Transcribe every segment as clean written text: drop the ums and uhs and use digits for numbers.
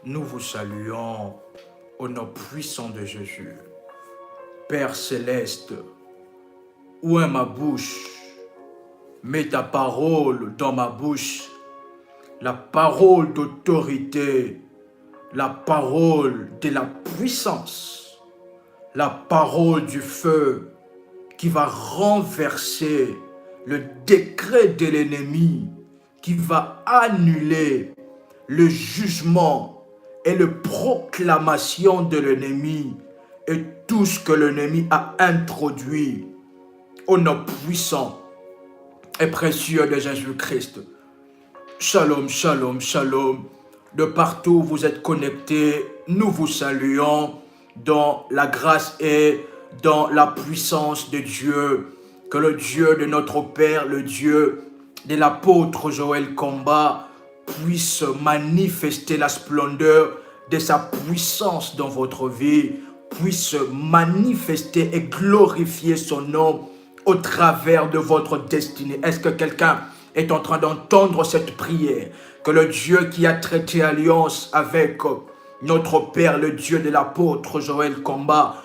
Nous vous saluons au nom puissant de Jésus. Père céleste, où est ma bouche? Mets ta parole dans ma bouche, la parole d'autorité, la parole de la puissance, la parole du feu qui va renverser le décret de l'ennemi, qui va annuler le jugement et la proclamation de l'ennemi et tout ce que l'ennemi a introduit au nom puissant et précieux de Jésus-Christ. Shalom, shalom, shalom. De partout où vous êtes connectés, nous vous saluons dans la grâce et dans la puissance de Dieu. Que le Dieu de notre Père, le Dieu de l'apôtre Joël Komba, puisse manifester la splendeur de sa puissance dans votre vie, puisse manifester et glorifier son nom au travers de votre destinée. Est-ce que quelqu'un est en train d'entendre cette prière? Que le Dieu qui a traité alliance avec notre Père, le Dieu de l'apôtre Joël Komba,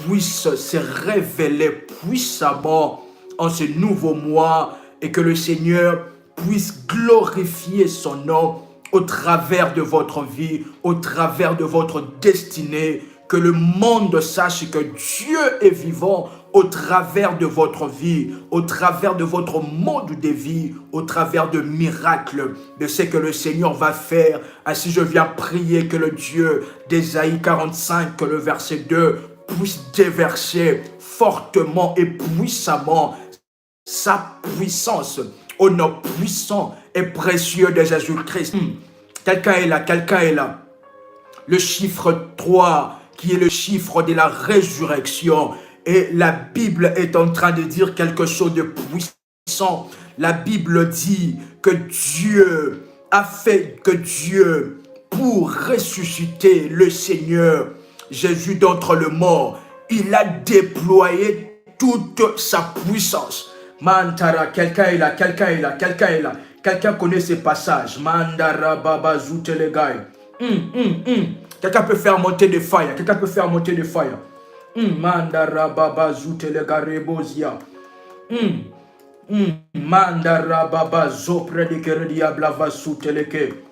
puisse se révéler puissamment en ce nouveau mois et que le Seigneur puisse glorifier son nom au travers de votre vie, au travers de votre destinée, que le monde sache que Dieu est vivant au travers de votre vie, au travers de votre mode de vie, au travers de miracles, de ce que le Seigneur va faire. Ainsi je viens prier que le Dieu d'Ésaïe 45, que le verset 2, puisse déverser fortement et puissamment sa puissance au nom puissant et précieux de Jésus-Christ. Quelqu'un est là, quelqu'un est là. Le chiffre 3, qui est le chiffre de la résurrection. Et la Bible est en train de dire quelque chose de puissant. La Bible dit que Dieu a fait que Dieu, pour ressusciter le Seigneur Jésus d'entre les morts, il a déployé toute sa puissance. Mantara, quelqu'un est là, quelqu'un est là, quelqu'un est là. Quelqu'un connaît ces passages. Mandara baba zutelegai. Quelqu'un peut faire monter des fire. Quelqu'un peut faire monter des fire. Mandara baba zutelega rebozia. Mandara baba zopre de keredia blava suteleke.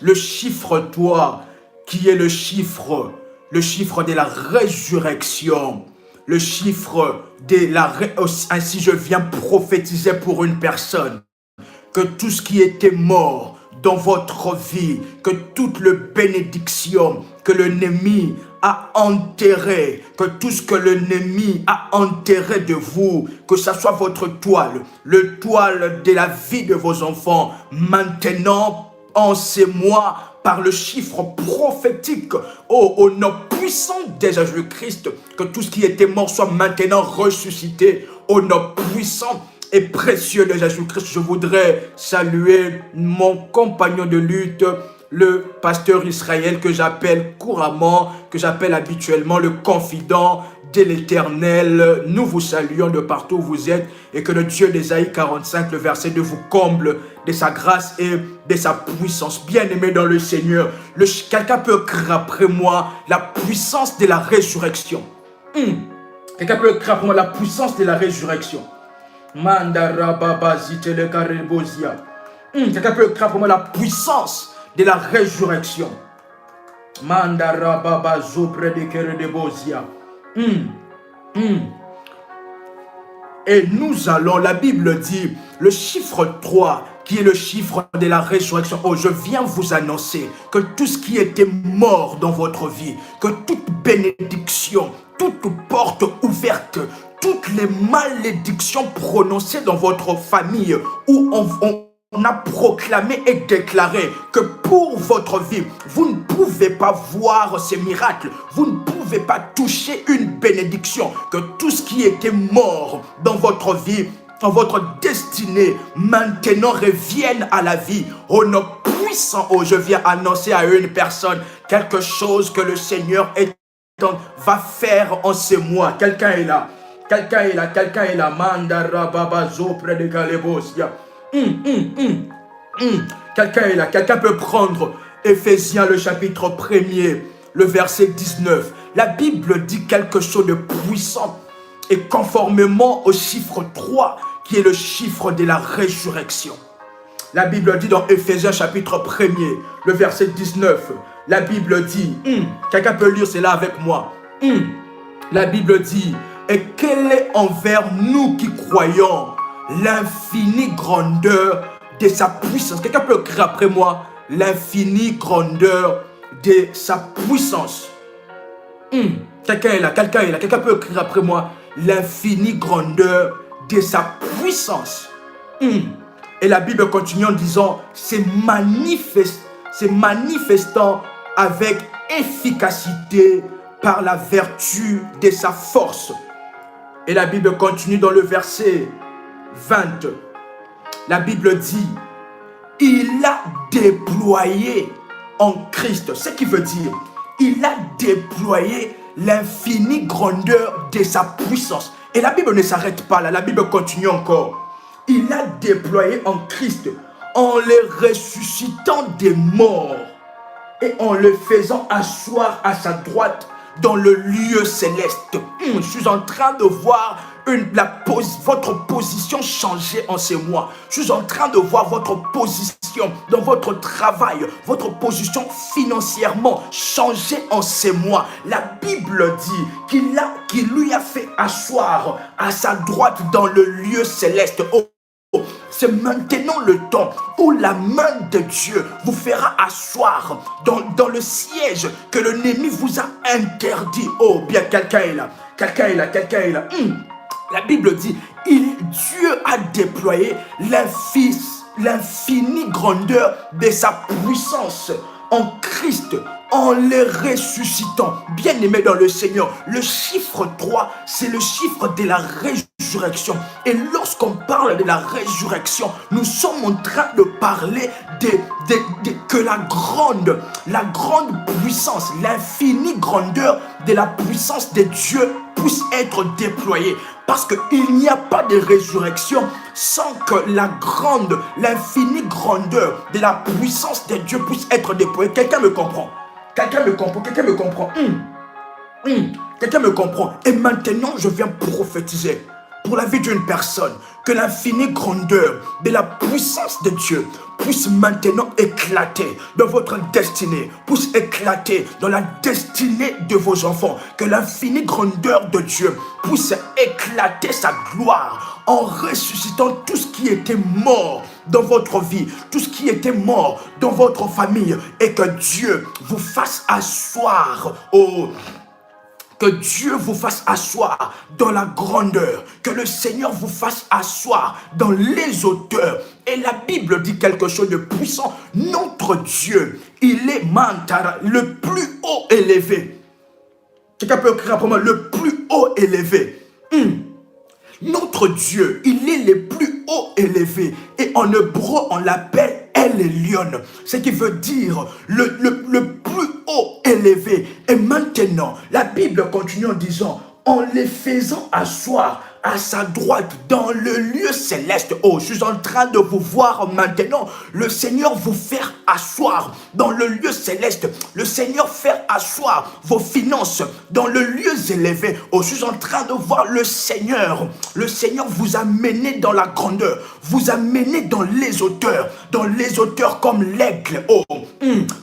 Le chiffre 3, qui est le chiffre de la résurrection. Le chiffre de la ainsi je viens prophétiser pour une personne que tout ce qui était mort dans votre vie, que toute la bénédiction que l'ennemi a enterré, que tout ce que l'ennemi a enterré de vous, que ce soit votre toile, le toile de la vie de vos enfants, maintenant en ces mois, par le chiffre prophétique, au nom puissant de Jésus-Christ, que tout ce qui était mort soit maintenant ressuscité, au nom puissant et précieux de Jésus-Christ. Je voudrais saluer mon compagnon de lutte, le pasteur Israël, que j'appelle couramment, que j'appelle habituellement le confident de l'Éternel. Nous vous saluons de partout où vous êtes et que le Dieu d'Ésaïe 45, le verset 2, vous comble de sa grâce et de sa puissance. Bien-aimé dans le Seigneur, quelqu'un peut crier après moi la puissance de la résurrection. Quelqu'un peut crier après moi la puissance de la résurrection. Mandara baba zitele karebozia. Quelqu'un peut crier après moi la puissance de la résurrection. Mandara baba zopre de kerebozia. Et nous allons, la Bible dit, le chiffre 3, qui est le chiffre de la résurrection. Oh, je viens vous annoncer que tout ce qui était mort dans votre vie, que toute bénédiction, toute porte ouverte, toutes les malédictions prononcées dans votre famille, où on a proclamé et déclaré que pour votre vie, vous ne pouvez pas voir ces miracles, vous ne pouvez pas toucher une bénédiction, que tout ce qui était mort dans votre vie, dans votre destinée, maintenant revienne à la vie. Au nom puissant, oh, je viens annoncer à une personne quelque chose que le Seigneur va faire en ce mois. Quelqu'un est là. Quelqu'un est là, quelqu'un est là. Mandara baba zo près de Galebosia. Quelqu'un est là. Quelqu'un peut prendre Éphésiens, le chapitre 1er, le verset 19. La Bible dit quelque chose de puissant. Et conformément au chiffre 3, qui est le chiffre de la résurrection. La Bible dit dans Éphésiens chapitre 1er, le verset 19, la Bible dit, quelqu'un peut lire cela avec moi. La Bible dit, et quelle est envers nous qui croyons l'infinie grandeur de sa puissance. Quelqu'un peut écrire après moi, l'infinie grandeur de sa puissance. Quelqu'un est là, quelqu'un peut écrire après moi, l'infinie grandeur de sa puissance. Et la Bible continue en disant, c'est manifestant avec efficacité par la vertu de sa force. Et la Bible continue dans le verset 20. La Bible dit, il a déployé en Christ. Ce qui veut dire, il a déployé l'infinie grandeur de sa puissance. Et la Bible ne s'arrête pas là, la Bible continue encore. Il a déployé en Christ en le ressuscitant des morts et en le faisant asseoir à sa droite dans le lieu céleste. Je suis en train de voir votre position changer en ces mois. Je suis en train de voir votre position dans votre travail, votre position financièrement changer en ces mois. La Bible dit qu'il lui a fait asseoir à sa droite dans le lieu céleste. C'est maintenant le temps où la main de Dieu vous fera asseoir dans le siège que l'ennemi vous a interdit. Oh, bien, quelqu'un est là. Quelqu'un est là, quelqu'un est là. La Bible dit, Dieu a déployé l'infinie grandeur de sa puissance en Christ, en les ressuscitant. Bien-aimés dans le Seigneur, le chiffre 3, c'est le chiffre de la résurrection. Et lorsqu'on parle de la résurrection, nous sommes en train de parler que la grande puissance, l'infinie grandeur de la puissance de Dieu puisse être déployée. Parce qu'il n'y a pas de résurrection sans que l'infinie grandeur de la puissance de Dieu puisse être déployée. Quelqu'un me comprend? Quelqu'un me comprend? Quelqu'un me comprend? Quelqu'un me comprend? Et maintenant, je viens prophétiser pour la vie d'une personne que l'infinie grandeur de la puissance de Dieu puisse maintenant éclater dans votre destinée, puisse éclater dans la destinée de vos enfants, que l'infinie grandeur de Dieu puisse éclater sa gloire en ressuscitant tout ce qui était mort dans votre vie, tout ce qui était mort dans votre famille, et que Dieu vous fasse asseoir que Dieu vous fasse asseoir dans la grandeur, que le Seigneur vous fasse asseoir dans les hauteurs. Et la Bible dit quelque chose de puissant. Notre Dieu, il est Mantara, le plus haut élevé. Quelqu'un peut écrire après moi, le plus haut élevé. Notre Dieu, il est le plus haut élevé. Et en hébreu, on l'appelle El Elyon. Ce qui veut dire le plus haut élevé. Et maintenant, la Bible continue en disant, en les faisant asseoir à sa droite dans le lieu céleste. Oh, je suis en train de vous voir maintenant. Le Seigneur vous faire asseoir dans le lieu céleste. Le Seigneur faire asseoir vos finances dans le lieu élevé. Oh, je suis en train de voir le Seigneur. Le Seigneur vous amener dans la grandeur. Vous amener dans les hauteurs comme l'aigle. Oh,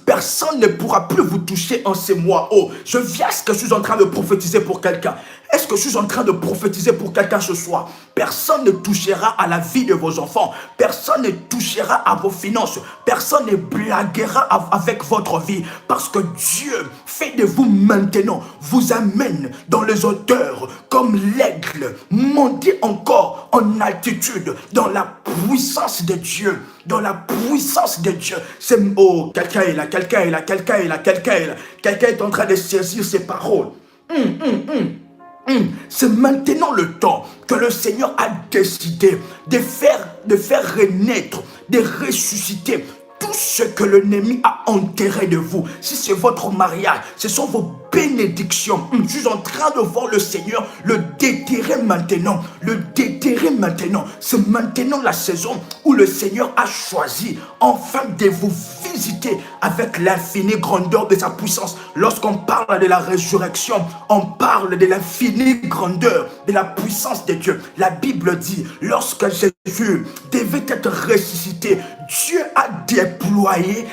personne ne pourra plus vous toucher en ces mois. Oh, je viens à ce que je suis en train de prophétiser pour quelqu'un. Est-ce que je suis en train de prophétiser pour quelqu'un ce soir? Personne ne touchera à la vie de vos enfants. Personne ne touchera à vos finances. Personne ne blaguera avec votre vie. Parce que Dieu fait de vous maintenant, vous amène dans les hauteurs comme l'aigle. Montez encore en altitude dans la puissance de Dieu. Dans la puissance de Dieu. Oh, quelqu'un est là, quelqu'un est là, quelqu'un est là, quelqu'un est là. Quelqu'un est en train de saisir ses paroles. C'est maintenant le temps que le Seigneur a décidé de faire renaître, de ressusciter tout ce que l'ennemi a enterré de vous. Si c'est votre mariage, ce sont vos bénédiction. Je suis en train de voir le Seigneur le déterrer maintenant. Le déterrer maintenant. C'est maintenant la saison où le Seigneur a choisi enfin de vous visiter avec l'infinie grandeur de sa puissance. Lorsqu'on parle de la résurrection, on parle de l'infinie grandeur de la puissance de Dieu. La Bible dit, lorsque Jésus devait être ressuscité, Dieu a déployé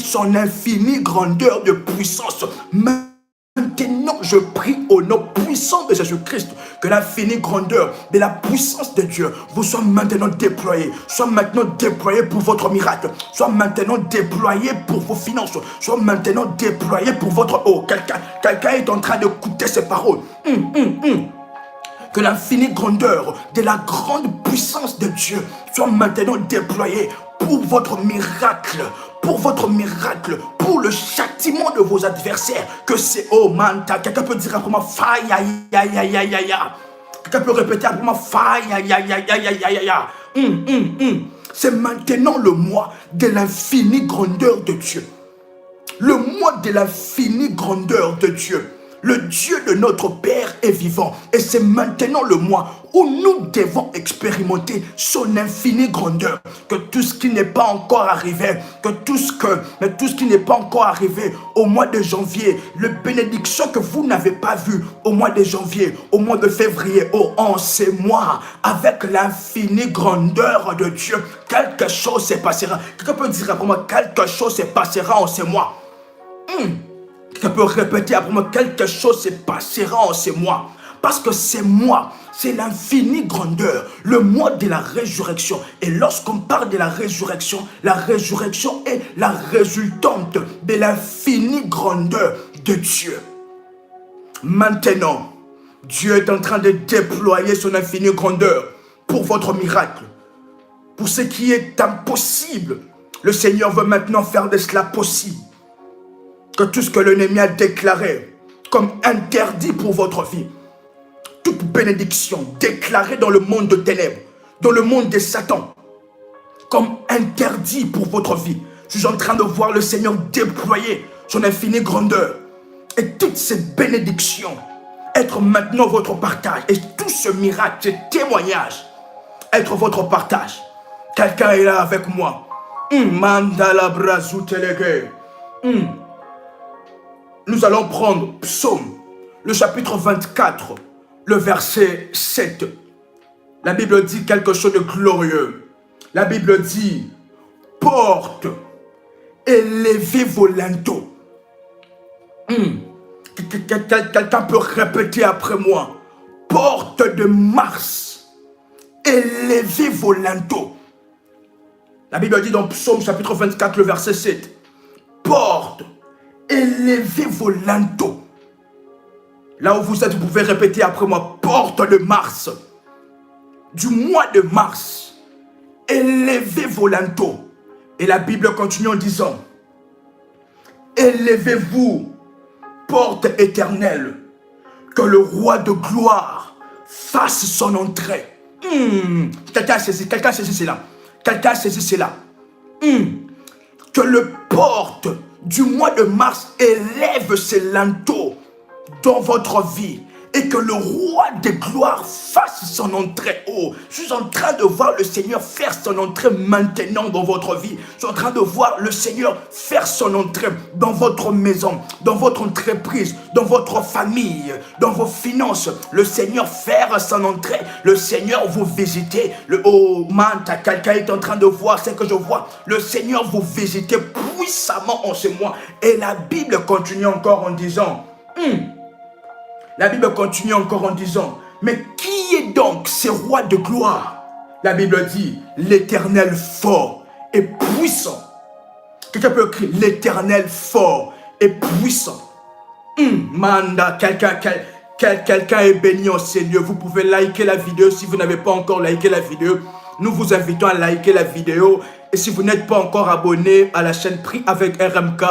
son infinie grandeur de puissance. Maintenant, je prie au nom puissant de Jésus-Christ que l'infinie grandeur de la puissance de Dieu vous soit maintenant déployée. Soit maintenant déployée pour votre miracle. Soit maintenant déployée pour vos finances. Soit maintenant déployée pour votre... Oh, quelqu'un est en train d'écouter ces paroles. Que l'infinie grandeur de la grande puissance de Dieu soit maintenant déployée pour votre miracle, pour le châtiment de vos adversaires. Que c'est, oh manta, quelqu'un peut dire après moi, faille, aïe, aïe, aïe, aïe, aïe. Quelqu'un peut répéter après moi, faille, aïe, aïe, aïe, aïe, aïe, aïe. C'est maintenant le mois de l'infinie grandeur de Dieu. Le mois de l'infinie grandeur de Dieu. Le Dieu de notre Père est vivant. Et c'est maintenant le mois où nous devons expérimenter son infinie grandeur. Que tout ce qui n'est pas encore arrivé, tout ce qui n'est pas encore arrivé au mois de janvier, les bénédictions que vous n'avez pas vues au mois de janvier, au mois de février, en ces mois, avec l'infinie grandeur de Dieu, quelque chose se passera. Quelqu'un peut dire après moi, quelque chose se passera en ces mois. Quelqu'un peut répéter après moi, quelque chose se passera en ces mois. Parce que ces mois, c'est l'infinie grandeur, le mois de la résurrection. Et lorsqu'on parle de la résurrection est la résultante de l'infinie grandeur de Dieu. Maintenant, Dieu est en train de déployer son infinie grandeur pour votre miracle. Pour ce qui est impossible, le Seigneur veut maintenant faire de cela possible. Que tout ce que l'ennemi a déclaré comme interdit pour votre vie, toute bénédiction déclarée dans le monde de ténèbres, dans le monde de Satan, comme interdit pour votre vie, je suis en train de voir le Seigneur déployer son infinie grandeur et toutes ces bénédictions être maintenant votre partage. Et tout ce miracle, ce témoignage, être votre partage. Quelqu'un est là avec moi. Mandala brazu telege. Nous allons prendre Psaume, le chapitre 24, le verset 7. La Bible dit quelque chose de glorieux. La Bible dit, porte, élevez vos linteaux. Quelqu'un peut répéter après moi, porte de Mars, élevez vos linteaux. La Bible dit dans Psaume, chapitre 24, le verset 7, porte, élevez vos linteaux. Là où vous êtes, vous pouvez répéter après moi, porte de Mars, du mois de mars, élevez vos linteaux. Et la Bible continue en disant, élevez-vous, porte éternelle, que le roi de gloire fasse son entrée. Quelqu'un saisit cela. Quelqu'un saisit cela. Que le porte du mois de mars élève ses linteaux dans votre vie et que le roi de gloire fasse son entrée. Oh, je suis en train de voir le Seigneur faire son entrée maintenant dans votre vie. Je suis en train de voir le Seigneur faire son entrée dans votre maison, dans votre entreprise, dans votre famille, dans vos finances. Le Seigneur faire son entrée. Le Seigneur vous visiter. Oh, manta, quelqu'un est en train de voir ce que je vois. Le Seigneur vous visiter puissamment en ce mois. Et la Bible continue encore en disant... La Bible continue encore en disant, mais qui est donc ce roi de gloire? La Bible dit, l'Éternel fort et puissant. Quelqu'un peut écrire, l'Éternel fort et puissant. Manda, quelqu'un est béni en Seigneur. Vous pouvez liker la vidéo si vous n'avez pas encore liké la vidéo. Nous vous invitons à liker la vidéo. Et si vous n'êtes pas encore abonné à la chaîne Prie avec RMK,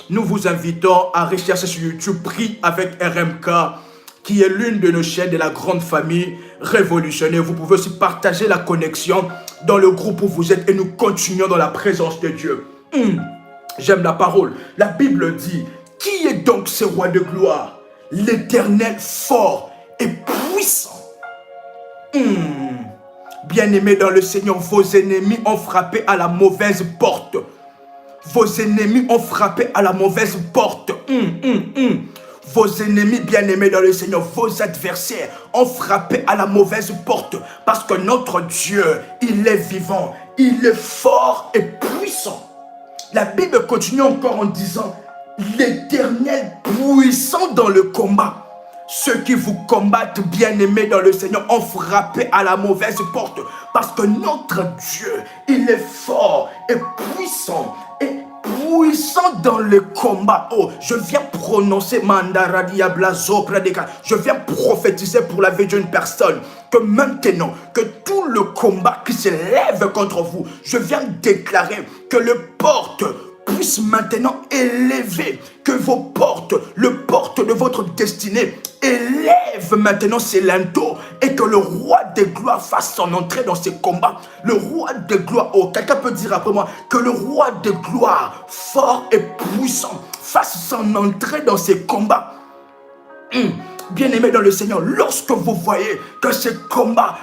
nous vous invitons à rechercher sur YouTube Prie avec RMK, qui est l'une de nos chaînes de la grande famille révolutionnaire. Vous pouvez aussi partager la connexion dans le groupe où vous êtes et nous continuons dans la présence de Dieu. J'aime la parole. La Bible dit, Qui est donc ce roi de gloire? L'Éternel fort et puissant. Bien-aimés dans le Seigneur, vos ennemis ont frappé à la mauvaise porte. Vos ennemis ont frappé à la mauvaise porte. Vos ennemis bien-aimés dans le Seigneur, vos adversaires ont frappé à la mauvaise porte. Parce que notre Dieu, il est vivant, il est fort et puissant. La Bible continue encore en disant, l'Éternel puissant dans le combat. Ceux qui vous combattent, bien-aimés dans le Seigneur, ont frappé à la mauvaise porte. Parce que notre Dieu, il est fort et puissant. Et puissant dans le combat. Oh, je viens prononcer Mandaradia Blazo Pradeka. Je viens prophétiser pour la vie d'une personne. Que maintenant, que tout le combat qui se lève contre vous, je viens déclarer que le porte puisse maintenant élever, que vos portes, le porte de votre destinée, élève maintenant ses linteaux et que le roi de gloire fasse son entrée dans ces combats. Le roi de gloire, oh, quelqu'un peut dire après moi, que le roi de gloire, fort et puissant, fasse son entrée dans ces combats. Bien-aimés dans le Seigneur, lorsque vous voyez que ce combat,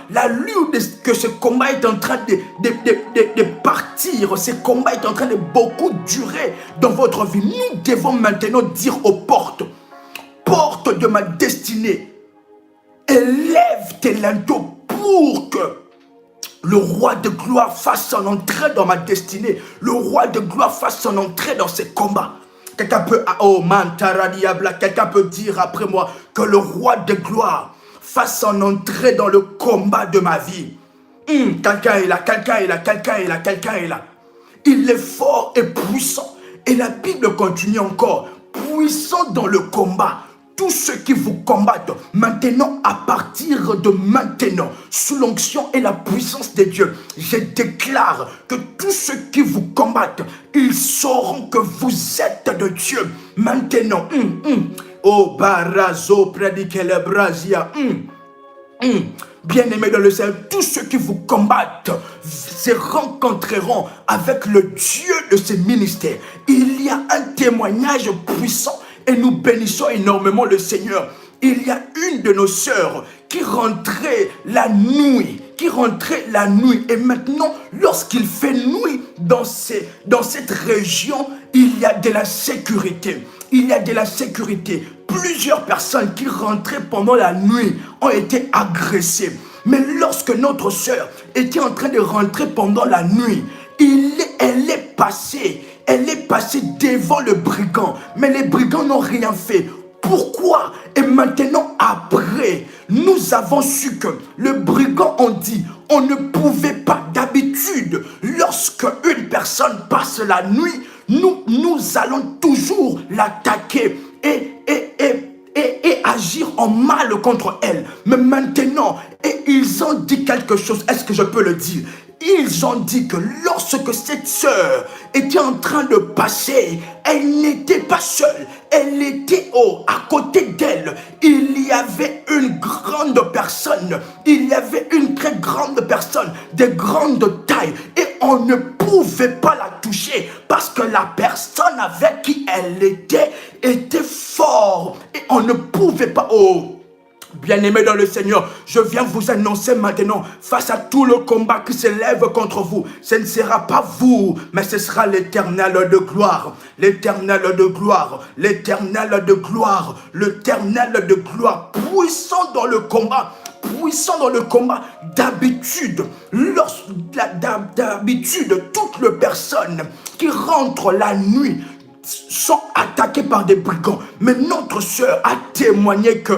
la lutte, que ce combat est en train de partir, ce combat est en train de beaucoup durer dans votre vie, nous devons maintenant dire aux portes de ma destinée, élève tes linteaux pour que le roi de gloire fasse son entrée dans ma destinée, le roi de gloire fasse son entrée dans ces combats. Quelqu'un peut, oh Mantaradiabla, quelqu'un peut dire après moi que le roi de gloire fasse son entrée dans le combat de ma vie. Quelqu'un est là, quelqu'un est là, quelqu'un est là, quelqu'un est là. Il est fort et puissant. Et la Bible continue encore, puissant dans le combat. Tous ceux qui vous combattent, maintenant, à partir de maintenant, sous l'onction et la puissance de Dieu, je déclare que tous ceux qui vous combattent, ils sauront que vous êtes de Dieu. Maintenant, oh, barazo, predikele brazia, bien-aimés dans le Seigneur, tous ceux qui vous combattent se rencontreront avec le Dieu de ce ministère. Il y a un témoignage puissant. Et nous bénissons énormément le Seigneur. Il y a une de nos sœurs qui rentrait la nuit. Et maintenant, lorsqu'il fait nuit dans cette région, il y a de la sécurité. Plusieurs personnes qui rentraient pendant la nuit ont été agressées. Mais lorsque notre sœur était en train de rentrer pendant la nuit, elle est passée devant le brigand, mais les brigands n'ont rien fait. Pourquoi? Et maintenant, après, nous avons su que le brigand ont dit, on ne pouvait pas d'habitude, lorsque une personne passe la nuit, nous allons toujours l'attaquer et agir en mal contre elle. Mais maintenant, et ils ont dit quelque chose, est-ce que je peux le dire? Ils ont dit que lorsque cette sœur était en train de passer, elle n'était pas seule. Elle était à côté d'elle. Il y avait une grande personne. Il y avait une très grande personne, de grande taille. Et on ne pouvait pas la toucher parce que la personne avec qui elle était fort. Et on ne pouvait pas... Bien-aimés dans le Seigneur, je viens vous annoncer maintenant, face à tout le combat qui se lève contre vous, ce ne sera pas vous, mais ce sera l'Éternel de gloire. L'Éternel de gloire, l'Éternel de gloire, l'Éternel de gloire, puissant dans le combat. D'habitude, toutes les personnes qui rentrent la nuit sont attaquées par des brigands. Mais notre sœur a témoigné que...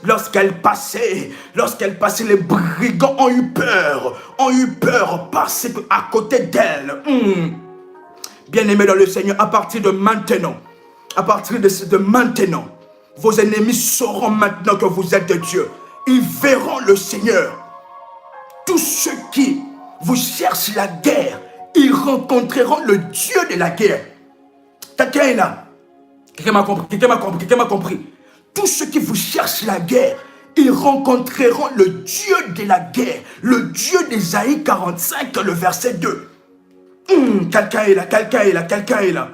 Lorsqu'elle passait, les brigands ont eu peur parce qu'à côté d'elle, bien-aimés dans le Seigneur, à partir de maintenant, vos ennemis sauront maintenant que vous êtes de Dieu. Ils verront le Seigneur. Tous ceux qui vous cherchent la guerre, ils rencontreront le Dieu de la guerre. Quelqu'un est là. Quelqu'un m'a compris. Tous ceux qui vous cherchent la guerre, ils rencontreront le Dieu de la guerre, le Dieu d'Ésaïe 45, le verset 2. Quelqu'un est là.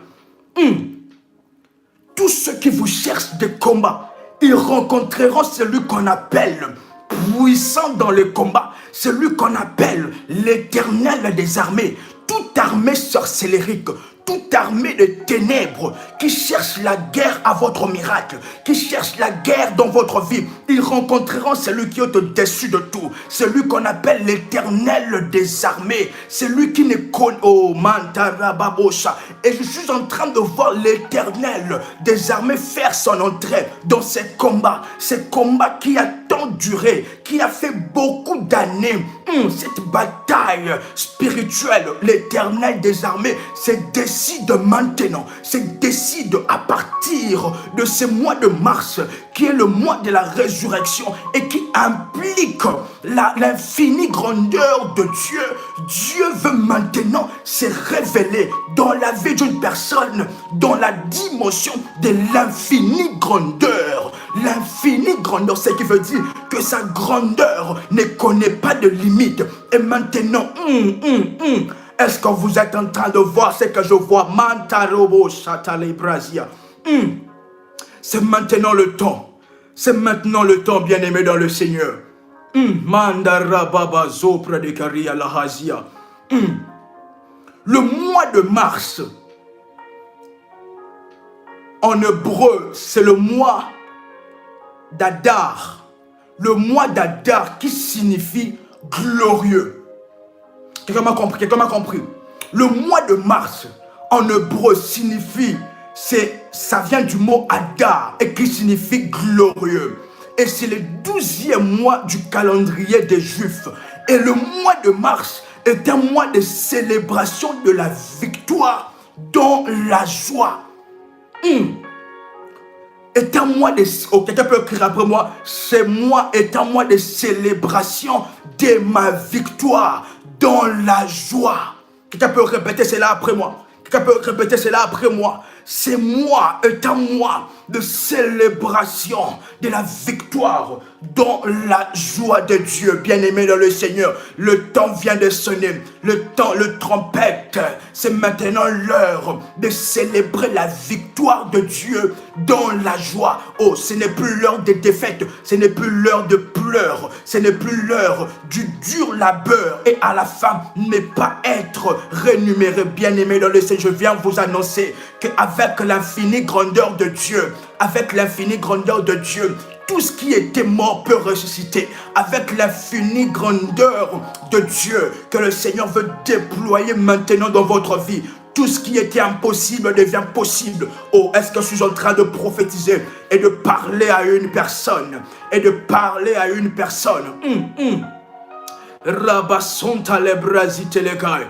Tous ceux qui vous cherchent des combats, ils rencontreront celui qu'on appelle puissant dans le combat, celui qu'on appelle l'Éternel des armées. Toute armée sorcellérique, toute armée de ténèbres qui cherche la guerre à votre miracle, qui cherche la guerre dans votre vie, ils rencontreront celui qui est au-dessus de tout, celui qu'on appelle l'Éternel des armées, celui qui ne connaît... Oh, Mantarababosha. Et je suis en train de voir l'Éternel des armées faire son entrée dans ces combats qui a tant duré, qui a fait beaucoup d'années. Cette bataille spirituelle, l'Éternel des armées se décide maintenant, se décide à partir de ce mois de mars, qui est le mois de la résurrection et qui implique l'infinie grandeur de Dieu. Dieu veut maintenant se révéler dans la vie d'une personne, dans la dimension de l'infinie grandeur. L'infinie grandeur, ce qui veut dire que sa grandeur ne connaît pas de limite. Et maintenant, est-ce que vous êtes en train de voir ce que je vois? Mantarobo Chatale Brasia. C'est maintenant le temps. C'est maintenant le temps, bien-aimé dans le Seigneur. Mandarababa Zopra de Karia Lahazia. Le mois de mars, en hébreu, c'est le mois d'Adar. Le mois d'Adar qui signifie glorieux. Quelqu'un m'a compris? Quelqu'un m'a compris? Le mois de mars, en hébreu, signifie, ça vient du mot Adar et qui signifie glorieux. Et c'est le 12e mois du calendrier des Juifs. Et le mois de mars est un mois de célébration de la victoire dans la joie. Est un mois de... Oh, quelqu'un peut écrire après moi. Ce mois est un mois de célébration de ma victoire dans la joie. Quelqu'un peut répéter cela après moi. Quelqu'un peut répéter cela après moi. Ce mois est un mois de célébration de la victoire dans la joie de Dieu. Bien-aimé dans le Seigneur, le temps vient de sonner. Le temps, le trompette, c'est maintenant l'heure de célébrer la victoire de Dieu dans la joie. Oh, ce n'est plus l'heure des défaites, ce n'est plus l'heure de pleurs, ce n'est plus l'heure du dur labeur et à la fin ne pas être rémunéré. Bien-aimé dans le Seigneur, je viens vous annoncer qu'avec l'infinie grandeur de Dieu, avec l'infinie grandeur de Dieu, tout ce qui était mort peut ressusciter. Avec l'infinie grandeur de Dieu que le Seigneur veut déployer maintenant dans votre vie. Tout ce qui était impossible devient possible. Oh, est-ce que je suis en train de prophétiser et de parler à une personne? Et de parler à une personne. Rabasonta lebrasi telekai.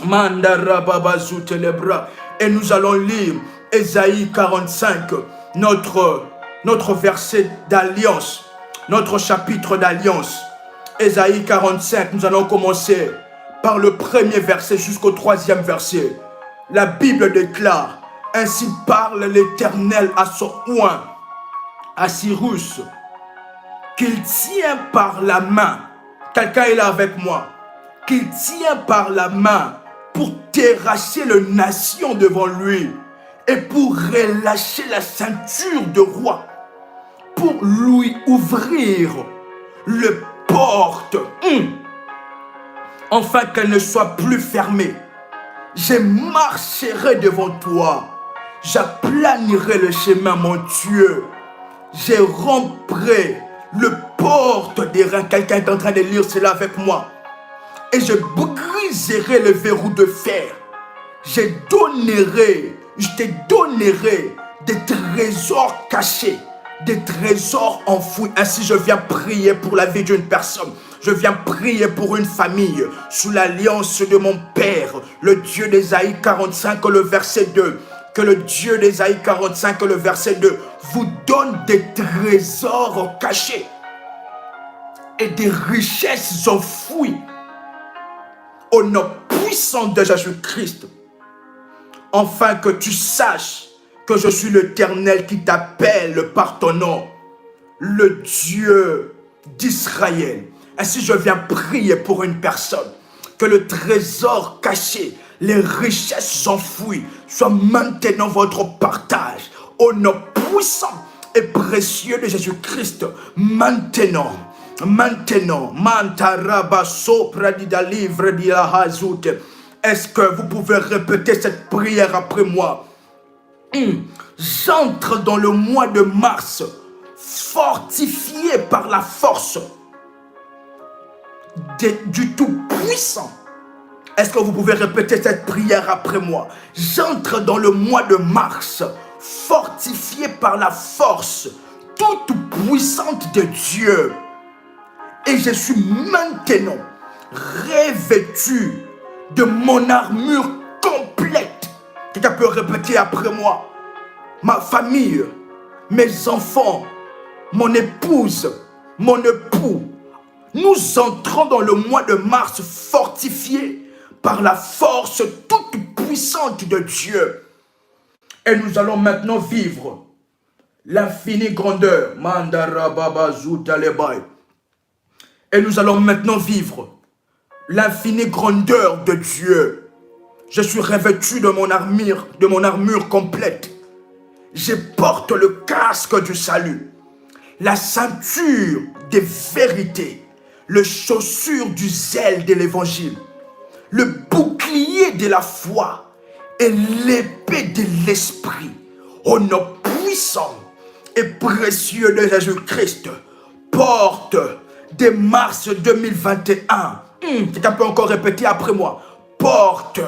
Mandara babazu telebra. Et nous allons lire Ésaïe 45, notre verset d'alliance, notre chapitre d'alliance. Ésaïe 45, nous allons commencer par le premier verset jusqu'au 3e verset. La Bible déclare: ainsi parle l'Éternel à son oint, à Cyrus, qu'il tient par la main. Quelqu'un est là avec moi. Qu'il tient par la main pour terrasser les nations devant lui et pour relâcher la ceinture de roi, pour lui ouvrir les portes, afin qu'elle ne soit plus fermée. Je marcherai devant toi, j'aplanirai le chemin, mon Dieu. Je romprai les portes des reins. Quelqu'un est en train de lire cela avec moi. Et je briserai le verrou de fer. Je te donnerai des trésors cachés, des trésors enfouis. Ainsi, je viens prier pour la vie d'une personne. Je viens prier pour une famille sous l'alliance de mon Père, le Dieu d'Ésaïe 45, le verset 2. Que le Dieu d'Ésaïe 45, le verset 2, vous donne des trésors cachés et des richesses enfouies au nom puissant de Jésus-Christ, afin que tu saches que je suis l'Éternel qui t'appelle par ton nom, le Dieu d'Israël. Ainsi, je viens prier pour une personne que le trésor caché, les richesses enfouies, soient maintenant votre partage. Au nom puissant et précieux de Jésus-Christ, maintenant, Mantaraba sopra di da livre di la hazout. Est-ce que vous pouvez répéter cette prière après moi? J'entre dans le mois de mars, fortifié par la force du Tout-Puissant. Est-ce que vous pouvez répéter cette prière après moi? J'entre dans le mois de mars, fortifié par la force toute puissante de Dieu. Et je suis maintenant revêtu de mon armure complète. Quelqu'un peut répéter après moi? Ma famille, mes enfants, mon épouse, mon époux, nous entrons dans le mois de mars fortifiés par la force toute puissante de Dieu. Et nous allons maintenant vivre l'infinie grandeur. Et nous allons maintenant vivre l'infinie grandeur de Dieu. Je suis revêtu de mon armure complète. Je porte le casque du salut, la ceinture des vérités, le chaussure du zèle de l'évangile, le bouclier de la foi et l'épée de l'esprit. Au nom puissant et précieux de Jésus-Christ, porte de mars 2021. Quelqu'un peut encore répéter après moi? Porte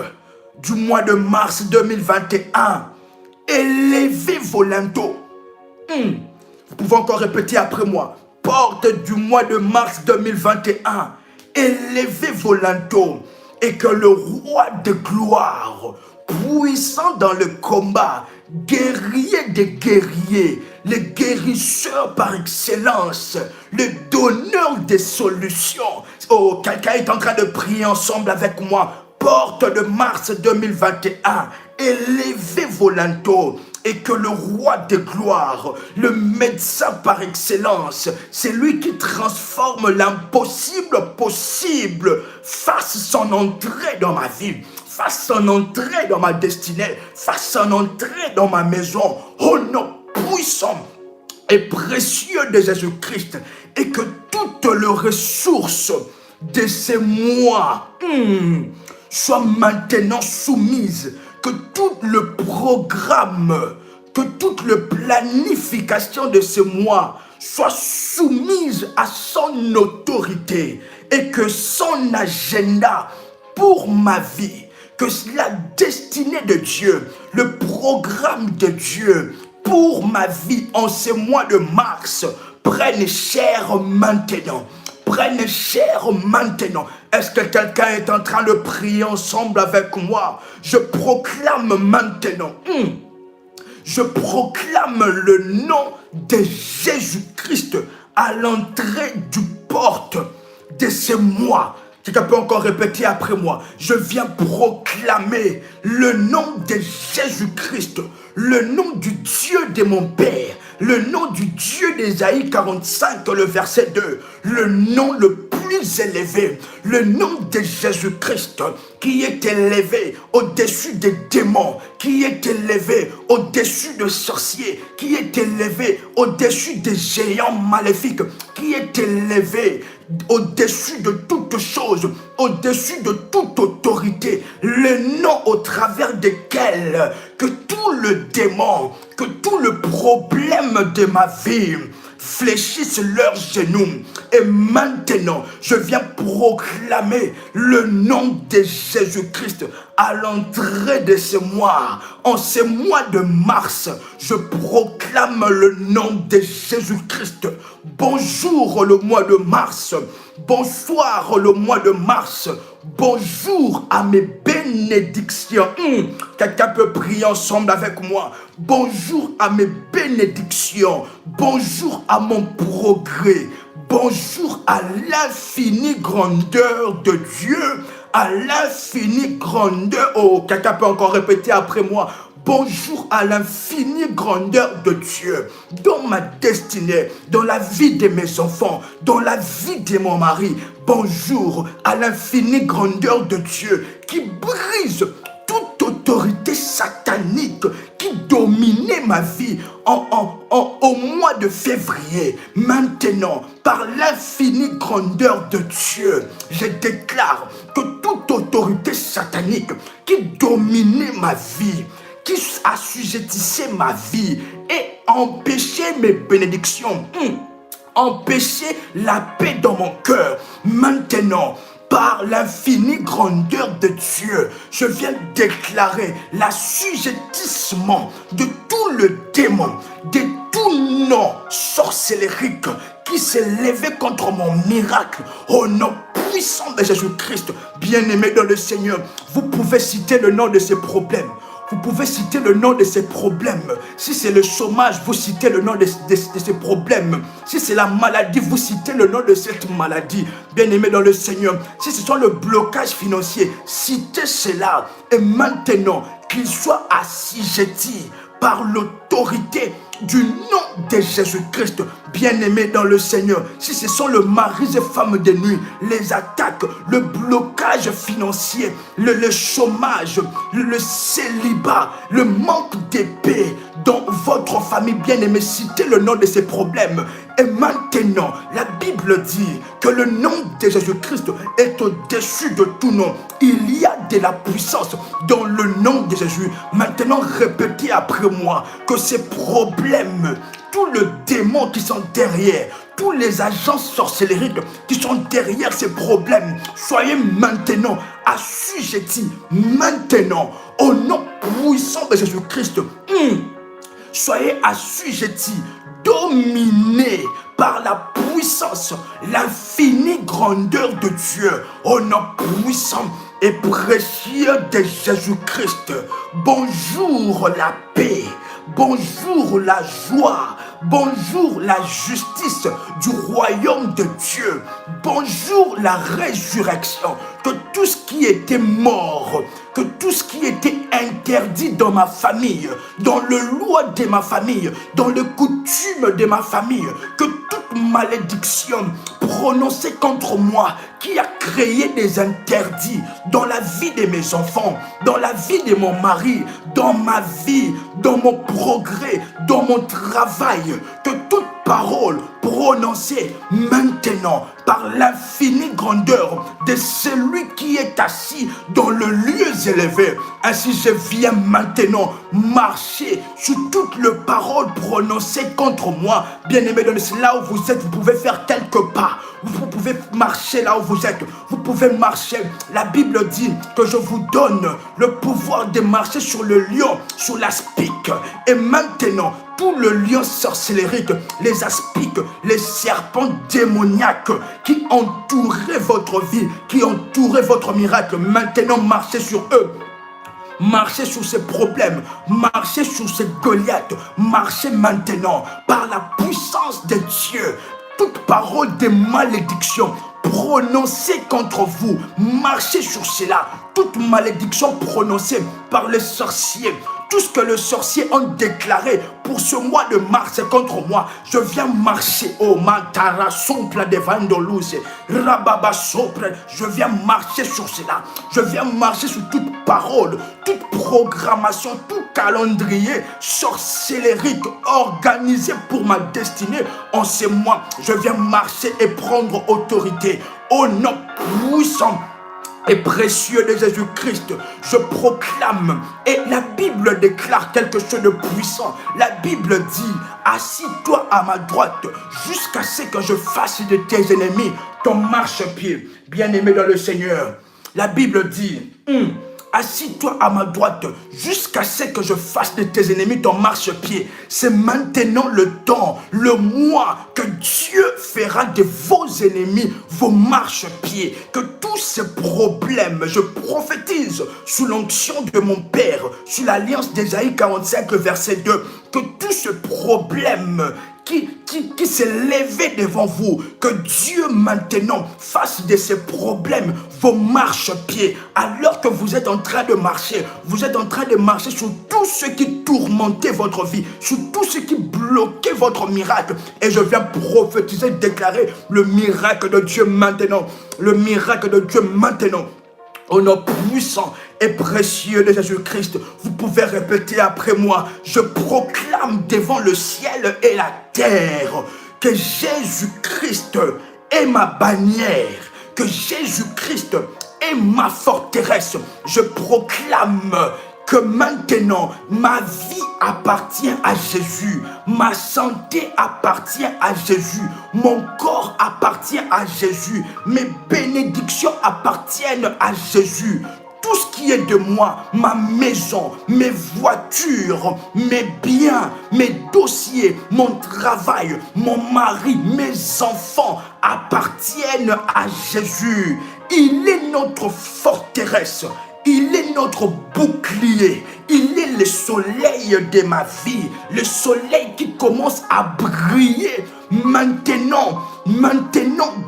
du mois de mars 2021. Élevez vos linteaux. Vous pouvez encore répéter après moi. Porte du mois de mars 2021. Élevez vos linteaux. Et que le roi de gloire, puissant dans le combat, guerrier des guerriers, le guérisseur par excellence, le donneur des solutions. Oh, quelqu'un est en train de prier ensemble avec moi. Porte de mars 2021, élevez vos linteaux et que le roi de gloire, le médecin par excellence, c'est lui qui transforme l'impossible possible, fasse son entrée dans ma vie, fasse son entrée dans ma destinée, fasse son entrée dans ma maison, au nom puissant et précieux de Jésus-Christ, et que toutes les ressources de ces mois soient maintenant soumises, que tout le programme, que toute la planification de ce mois soit soumise à son autorité et que son agenda pour ma vie, que la destinée de Dieu, le programme de Dieu pour ma vie en ce mois de mars prenne chair maintenant. Prenne chair maintenant. Est-ce que quelqu'un est en train de prier ensemble avec moi? Je proclame maintenant. Je proclame le nom de Jésus-Christ à l'entrée du porte de ce mois. Quelqu'un peut encore répéter après moi. Je viens proclamer le nom de Jésus-Christ, le nom du Dieu de mon Père, le nom du Dieu d'Ésaïe 45, le verset 2, le nom le plus élevé, le nom de Jésus-Christ qui est élevé au-dessus des démons, qui est élevé au-dessus des sorciers, qui est élevé au-dessus des géants maléfiques, qui est élevé au-dessus de toute chose, au-dessus de toute autorité, le nom au travers desquels que tout le démon, que tout le problème de ma vie fléchissent leurs genoux. Et maintenant, je viens proclamer le nom de Jésus-Christ à l'entrée de ce mois. En ce mois de mars, je proclame le nom de Jésus-Christ. Bonjour le mois de mars. Bonsoir le mois de mars. Bonjour à mes bénédictions. Quelqu'un peut prier ensemble avec moi. Bonjour à mes bénédictions. Bonjour à mon progrès. Bonjour à l'infinie grandeur de Dieu. À l'infinie grandeur. Oh, quelqu'un peut encore répéter après moi. Bonjour à l'infinie grandeur de Dieu dans ma destinée, dans la vie de mes enfants, dans la vie de mon mari. Bonjour à l'infinie grandeur de Dieu qui brise toute autorité satanique qui dominait ma vie au mois de février. Maintenant, par l'infinie grandeur de Dieu, je déclare que toute autorité satanique qui dominait ma vie, qui assujettissait ma vie et empêchait mes bénédictions, empêcher la paix dans mon cœur. Maintenant, par l'infinie grandeur de Dieu, je viens déclarer l'assujettissement de tout le démon, de tout nom sorcellérique qui s'est levé contre mon miracle au nom puissant de Jésus-Christ. Bien-aimé dans le Seigneur, vous pouvez citer le nom de ces problèmes. Vous pouvez citer le nom de ces problèmes. Si c'est le chômage, vous citez le nom de ces problèmes. Si c'est la maladie, vous citez le nom de cette maladie. Bien-aimé dans le Seigneur, si ce sont le blocage financier, citez cela. Et maintenant, qu'il soit assujetti par l'autorité du nom de Jésus-Christ, bien-aimé dans le Seigneur. Si ce sont le mari et femme de nuit, les attaques, le blocage financier, le chômage, le célibat, le manque de paix dans votre famille, bien-aimé, citez le nom de ces problèmes. Et maintenant, la Bible dit que le nom de Jésus-Christ est au-dessus de tout nom. Il y a de la puissance dans le nom de Jésus. Maintenant, répétez après moi que ces problèmes, tous les démons qui sont derrière, tous les agents sorcellériques qui sont derrière ces problèmes, soyez maintenant assujettis, maintenant, au nom puissant de Jésus-Christ. Soyez assujettis, dominés par la puissance, l'infinie grandeur de Dieu, au nom puissant et précieux de Jésus-Christ. Bonjour la paix, bonjour la joie, bonjour la justice du royaume de Dieu, bonjour la résurrection, que tout ce qui était mort, que tout ce qui était interdit dans ma famille, dans le loi de ma famille, dans les coutumes de ma famille, que toute malédiction prononcée contre moi, qui a créé des interdits dans la vie de mes enfants, dans la vie de mon mari, dans ma vie, dans mon progrès, dans mon travail, que toute parole prononcée maintenant par l'infinie grandeur de celui qui est assis dans le lieu élevé. Ainsi je viens maintenant marcher sur toutes les paroles prononcées contre moi. Bien-aimé, là où vous êtes, vous pouvez faire quelques pas. Vous pouvez marcher là où vous êtes. Vous pouvez marcher. La Bible dit que je vous donne le pouvoir de marcher sur le lion, sur l'aspic. Et maintenant, tout le lion sorcellérique, les aspics, les serpents démoniaques qui entouraient votre vie, qui entouraient votre miracle, maintenant marchez sur eux. Marchez sur ces problèmes, marchez sur ces Goliaths, marchez maintenant par la puissance de Dieu. Toute parole de malédiction prononcée contre vous, marchez sur cela. Toute malédiction prononcée par les sorciers, tout ce que les sorciers ont déclaré pour ce mois de mars contre moi, je viens marcher au Mantara Sompla de Vandoluse, Rababa Sopre, je viens marcher sur cela. Je viens marcher sur toute parole, toute programmation, tout calendrier sorcellérique organisé pour ma destinée en ce mois. Je viens marcher et prendre autorité au nom puissant et précieux de Jésus-Christ. Je proclame, et la Bible déclare quelque chose de puissant. La Bible dit, assis-toi à ma droite jusqu'à ce que je fasse de tes ennemis ton marchepied. Bien-aimé dans le Seigneur, la Bible dit, assis-toi à ma droite jusqu'à ce que je fasse de tes ennemis ton marchepied. C'est maintenant le temps, le mois que Dieu fera de vos ennemis vos marchepieds. Que tous ces problèmes, je prophétise sous l'onction de mon Père, sous l'alliance d'Ésaïe 45, verset 2, que tout ce problème qui s'est levé devant vous, que Dieu maintenant fasse de ces problèmes vos marchepieds. Alors que vous êtes en train de marcher, vous êtes en train de marcher sur tout ce qui tourmentait votre vie, sur tout ce qui bloquait votre miracle. Et je viens prophétiser, déclarer le miracle de Dieu maintenant. Le miracle de Dieu maintenant. Au nom puissant et précieux de Jésus-Christ, vous pouvez répéter après moi. Je proclame devant le ciel et la terre que Jésus-Christ est ma bannière, que Jésus-Christ est ma forteresse. Je proclame que maintenant, ma vie appartient à Jésus, ma santé appartient à Jésus, mon corps appartient à Jésus, mes bénédictions appartiennent à Jésus. Tout ce qui est de moi, ma maison, mes voitures, mes biens, mes dossiers, mon travail, mon mari, mes enfants appartiennent à Jésus. Il est notre forteresse. Il est notre bouclier, il est le soleil de ma vie, le soleil qui commence à briller maintenant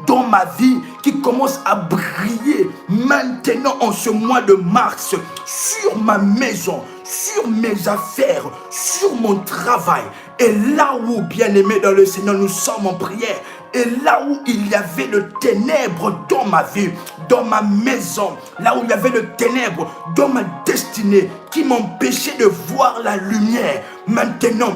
dans ma vie, qui commence à briller maintenant en ce mois de mars, sur ma maison, sur mes affaires, sur mon travail. Et là où, bien-aimé dans le Seigneur, nous sommes en prière, et là où il y avait le ténèbre dans ma vie, dans ma maison, là où il y avait le ténèbre dans ma destinée, qui m'empêchait de voir la lumière, maintenant,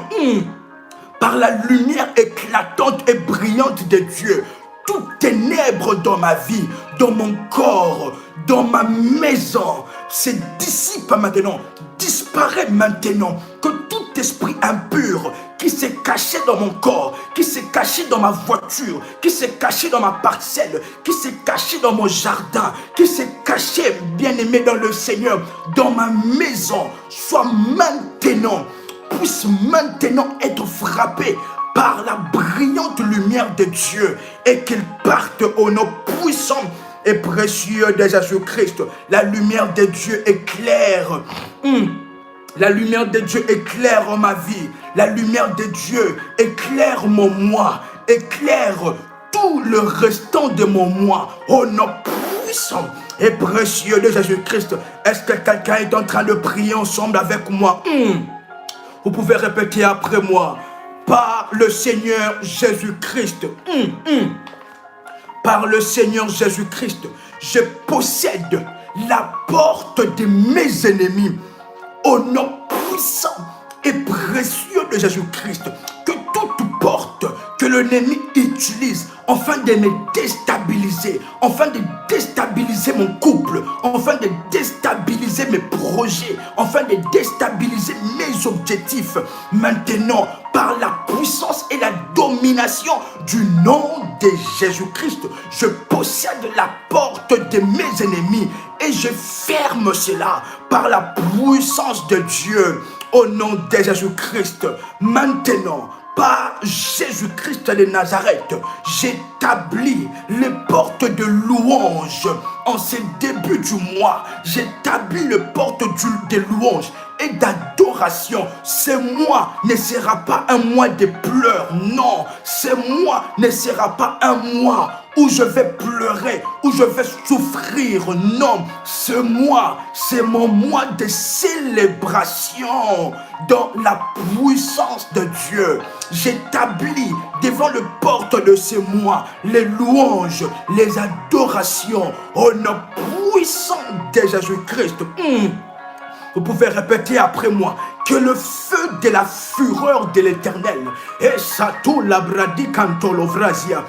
par la lumière éclatante et brillante de Dieu, tout ténèbre dans ma vie, dans mon corps, dans ma maison, se dissipe maintenant, disparaît maintenant, que tout esprit impur qui s'est caché dans mon corps, qui s'est caché dans ma voiture, qui s'est caché dans ma parcelle, qui s'est caché dans mon jardin, qui s'est caché, bien-aimé dans le Seigneur, dans ma maison, soit maintenant, puisse maintenant être frappé par la brillante lumière de Dieu et qu'il parte au nom puissant et précieux de Jésus-Christ. La lumière de Dieu éclaire. La lumière de Dieu éclaire ma vie. La lumière de Dieu éclaire mon moi. Éclaire tout le restant de mon moi. Au nom puissant et précieux de Jésus-Christ. Est-ce que quelqu'un est en train de prier ensemble avec moi? Vous pouvez répéter après moi. Par le Seigneur Jésus-Christ. Par le Seigneur Jésus-Christ, je possède la porte de mes ennemis. Au nom puissant et précieux de Jésus-Christ, que toute porte que l'ennemi utilise afin de me déstabiliser, afin de déstabiliser mon couple, afin de déstabiliser mes projets, afin de déstabiliser mes objectifs, maintenant, par la puissance et la domination du nom de Jésus-Christ, je possède la porte de mes ennemis et je ferme cela par la puissance de Dieu au nom de Jésus-Christ. Maintenant, par Jésus-Christ de Nazareth, j'établis les portes de louange. En ce début du mois, j'établis les portes de louange et d'adoration. Ce mois ne sera pas un mois de pleurs. Non, ce mois ne sera pas un mois où je vais pleurer, où je vais souffrir. Non, ce mois, c'est mon mois de célébration dans la puissance de Dieu. J'établis devant le porte de ce mois les louanges, les adorations au nom puissant de Jésus-Christ. Vous pouvez répéter après moi que le feu de la fureur de l'Éternel et Sato Labradi Cantolovrasia.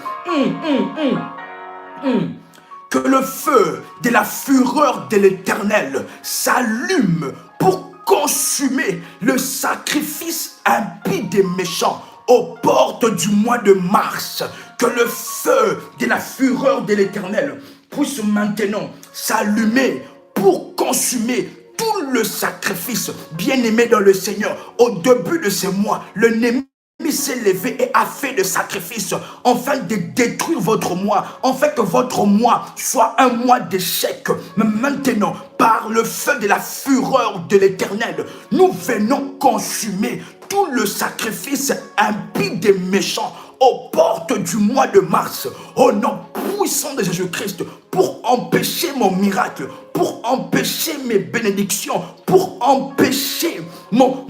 Que le feu de la fureur de l'Éternel s'allume pour consumer le sacrifice impie des méchants aux portes du mois de mars. Que le feu de la fureur de l'Éternel puisse maintenant s'allumer pour consumer tout le sacrifice, bien-aimé dans le Seigneur. Au début de ce mois, l'ennemi s'est levé et a fait de sacrifice afin de détruire votre mois, afin que votre mois soit un mois d'échec. Mais maintenant, par le feu de la fureur de l'Éternel, nous venons consumer tout le sacrifice impie des méchants aux portes du mois de mars, au nom puissant de Jésus-Christ, pour empêcher mon miracle, pour empêcher mes bénédictions, pour empêcher mon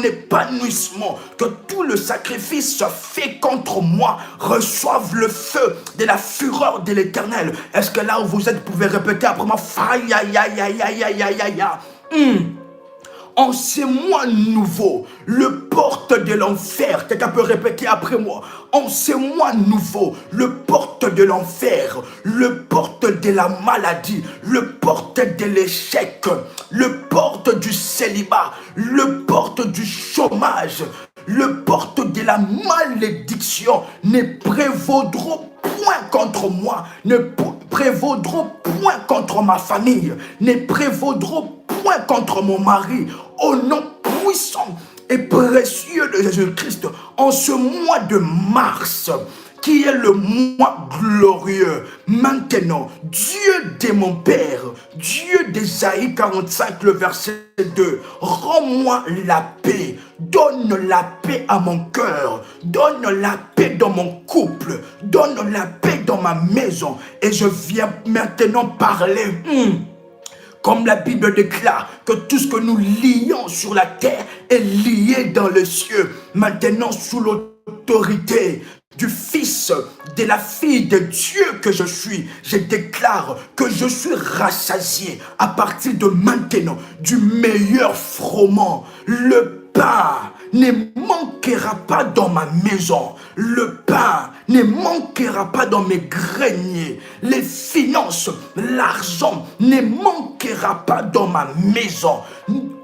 épanouissement, que tout le sacrifice fait contre moi reçoive le feu de la fureur de l'Éternel. Est-ce que là où vous êtes, vous pouvez répéter après moi? Faïe, aïe, aïe, aïe, aïe, aïe, aïe, aïe, aïe. En ces mois nouveaux, le porte de l'enfer, quelqu'un peut répéter après moi. En ces mois nouveaux, le porte de l'enfer, le porte de la maladie, le porte de l'échec, le porte du célibat, le porte du chômage, le porte de la malédiction ne prévaudront point contre moi, ne prévaudront point contre ma famille, ne prévaudront point contre mon mari, au nom puissant et précieux de Jésus-Christ, en ce mois de mars, qui est le mois glorieux. Maintenant, Dieu de mon Père, Dieu d'Ésaïe 45, le verset 2, rends-moi la paix, donne la paix à mon cœur, donne la paix dans mon couple, donne la paix dans ma maison. Et je viens maintenant parler. Comme la Bible déclare que tout ce que nous lions sur la terre est lié dans les cieux. Maintenant, sous l'autorité du Fils, de la fille de Dieu que je suis, je déclare que je suis rassasié à partir de maintenant du meilleur froment. Le pain ne manquera pas dans ma maison. Le pain ne manquera pas dans mes greniers. Les finances, l'argent ne manquera pas dans ma maison.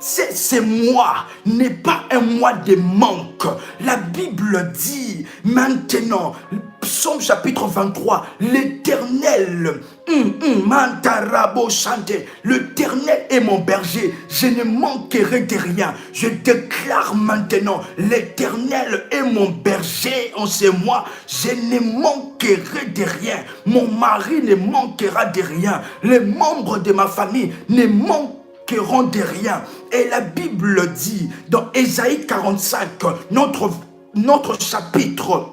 Ce mois n'est pas un mois de manque. La Bible dit maintenant, Psaume chapitre 23, l'Éternel, l'Éternel est mon berger, je ne manquerai de rien. Je déclare maintenant, l'Éternel est mon berger en ce mois, je ne manquerai de rien. Mon mari ne manquera de rien. Les membres de ma famille ne manqueront de rien. Et la Bible dit dans Ésaïe 45, notre chapitre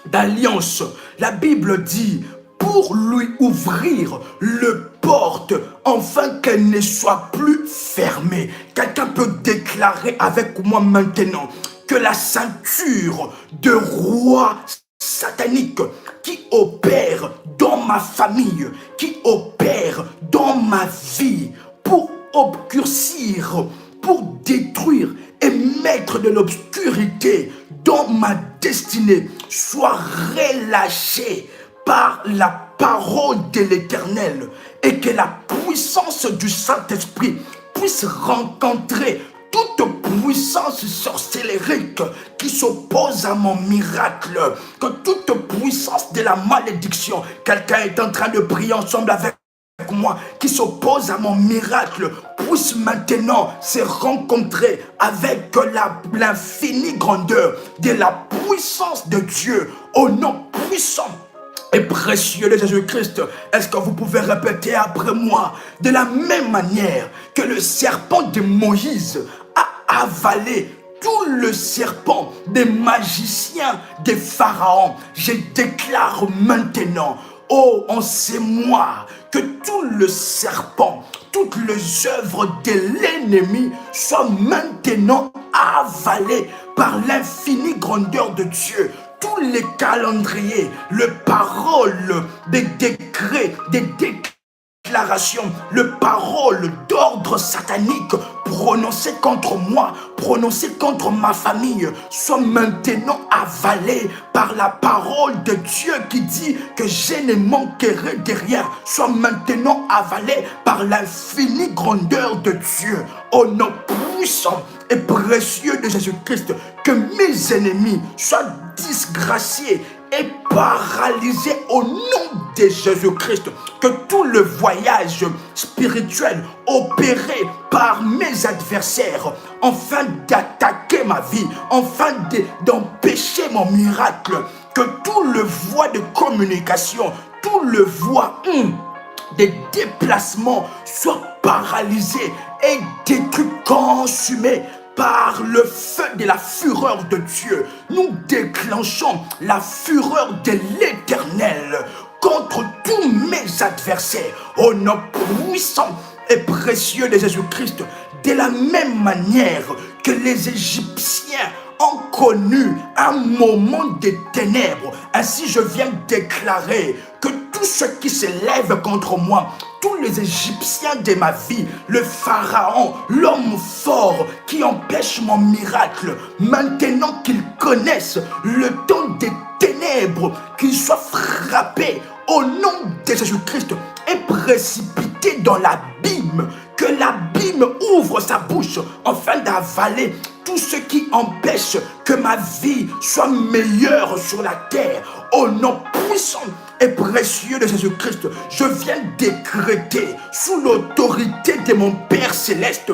d'alliance, la Bible dit pour lui ouvrir le porte afin qu'elle ne soit plus fermée. Quelqu'un peut déclarer avec moi maintenant que la ceinture de roi satanique qui opère dans ma famille, qui opère dans ma vie pour obscurcir, pour détruire et mettre de l'obscurité dans ma destinée, soit relâchée par la parole de l'Éternel, et que la puissance du Saint-Esprit puisse rencontrer toute puissance sorcellérique qui s'oppose à mon miracle, que toute puissance de la malédiction, quelqu'un est en train de prier ensemble avec moi, qui s'oppose à mon miracle, puisse maintenant se rencontrer avec l'infinie grandeur de la puissance de Dieu, au nom puissant et précieux de Jésus-Christ. Est-ce que vous pouvez répéter après moi? De la même manière que le serpent de Moïse a avalé tout le serpent des magiciens des pharaons, je déclare maintenant, oh, en ces mois, que tout le serpent, toutes les œuvres de l'ennemi soient maintenant avalées par l'infinie grandeur de Dieu. Tous les calendriers, les paroles, des décrets, des déclarations, les paroles d'ordre satanique prononcées contre moi, prononcées contre ma famille, soient maintenant avalées par la parole de Dieu qui dit que je ne manquerai de rien, soient maintenant avalées par l'infinie grandeur de Dieu, au nom puissant et précieux de Jésus-Christ. Que mes ennemis soient disgraciés et paralysés au nom de Jésus-Christ. Que tout le voyage spirituel opéré par mes adversaires afin d'attaquer ma vie, afin d'empêcher mon miracle, que tout le voie de communication, tout le voie des déplacements soit paralysé et détruit, consumé par le feu de la fureur de Dieu, nous déclenchons la fureur de l'Éternel contre tous mes adversaires. Au nom puissant et précieux de Jésus-Christ, de la même manière que les Égyptiens ont connu un moment de ténèbres, ainsi je viens déclarer que tout ce qui se lève contre moi, tous les Égyptiens de ma vie, le Pharaon, l'homme fort qui empêche mon miracle, maintenant qu'ils connaissent le temps des ténèbres, qu'ils soient frappés au nom de Jésus-Christ et précipités dans l'abîme, que l'abîme ouvre sa bouche afin d'avaler tout ce qui empêche que ma vie soit meilleure sur la terre. Au nom puissant et précieux de Jésus-Christ, je viens décréter sous l'autorité de mon Père Céleste.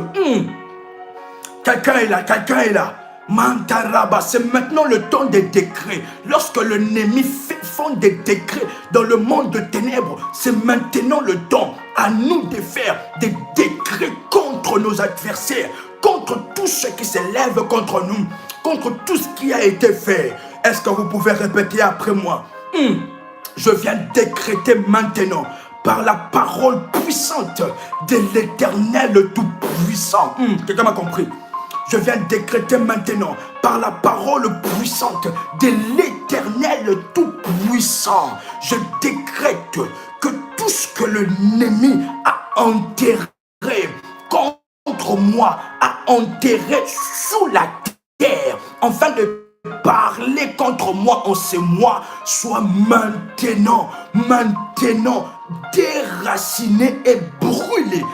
Quelqu'un est là, quelqu'un est là. Mantaraba, c'est maintenant le temps des décrets. Lorsque l'ennemi font des décrets dans le monde de ténèbres, c'est maintenant le temps à nous de faire des décrets contre nos adversaires, contre tout ce qui se lève contre nous, contre tout ce qui a été fait. Est-ce que vous pouvez répéter après moi? Je viens décréter maintenant par la parole puissante de l'Éternel Tout-Puissant. Quelqu'un m'a compris? Je viens décréter maintenant par la parole puissante de l'Éternel Tout-Puissant. Je décrète que tout ce que l'ennemi a enterré contre moi, a enterré sous la terre, afin de parler contre moi en ce mois, soit maintenant déraciné et brûlé.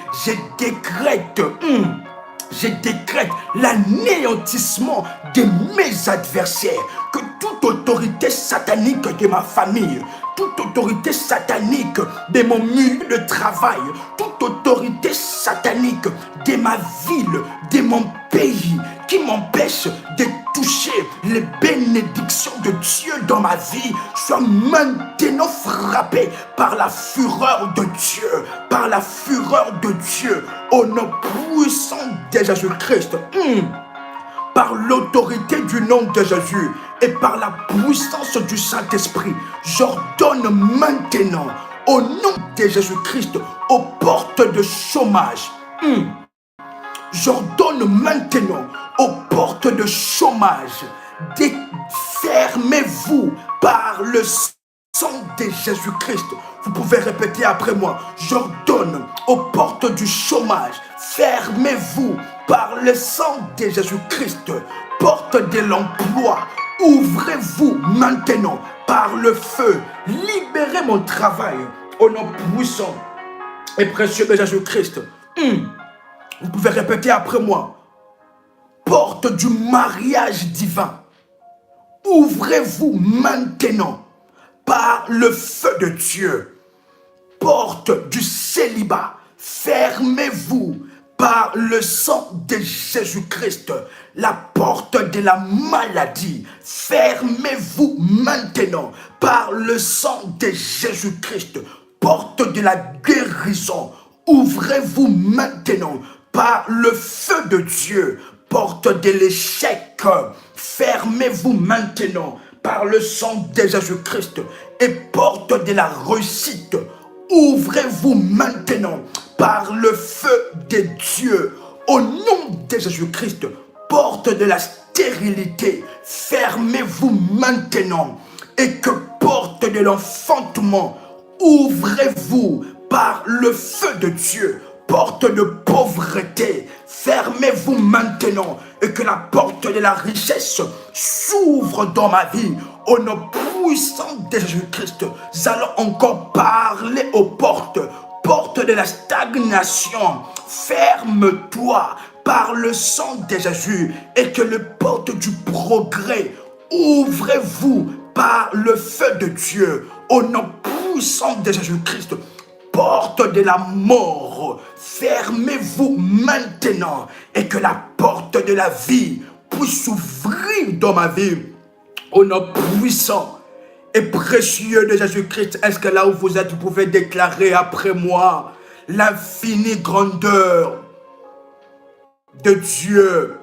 Je décrète l'anéantissement de mes adversaires, que toute autorité satanique de ma famille, toute autorité satanique de mon milieu de travail, toute autorité satanique de ma ville, de mon pays, qui m'empêche de toucher les bénédictions de Dieu dans ma vie, soit maintenant frappé par la fureur de Dieu, par la fureur de Dieu, au nom puissant de Jésus-Christ. Par l'autorité du nom de Jésus et par la puissance du Saint-Esprit, j'ordonne maintenant, au nom de Jésus-Christ, aux portes de chômage. J'ordonne maintenant aux portes de chômage, fermez-vous par le sang de Jésus-Christ. Vous pouvez répéter après moi. J'ordonne aux portes du chômage, fermez-vous par le sang de Jésus-Christ. Porte de l'emploi, ouvrez-vous maintenant par le feu. Libérez mon travail au nom puissant et précieux de Jésus-Christ. Vous pouvez répéter après moi. Porte du mariage divin, ouvrez-vous maintenant par le feu de Dieu. Porte du célibat, fermez-vous par le sang de Jésus-Christ. La porte de la maladie, fermez-vous maintenant par le sang de Jésus-Christ. Porte de la guérison, ouvrez-vous maintenant par le feu de Dieu. Porte de l'échec, fermez-vous maintenant par le sang de Jésus-Christ. Et porte de la réussite, ouvrez-vous maintenant par le feu de Dieu. Au nom de Jésus-Christ, porte de la stérilité, fermez-vous maintenant. Et que porte de l'enfantement, ouvrez-vous par le feu de Dieu. Porte de pauvreté, fermez-vous maintenant. Et que la porte de la richesse s'ouvre dans ma vie. Au nom puissant de Jésus-Christ, nous allons encore parler aux portes. Porte de la stagnation, ferme-toi par le sang de Jésus. Et que les portes du progrès, ouvrez-vous par le feu de Dieu. Au nom puissant de Jésus-Christ. Porte de la mort, fermez-vous maintenant. Et que la porte de la vie puisse s'ouvrir dans ma vie. Au nom puissant et précieux de Jésus-Christ. Est-ce que là où vous êtes, vous pouvez déclarer après moi l'infinie grandeur de Dieu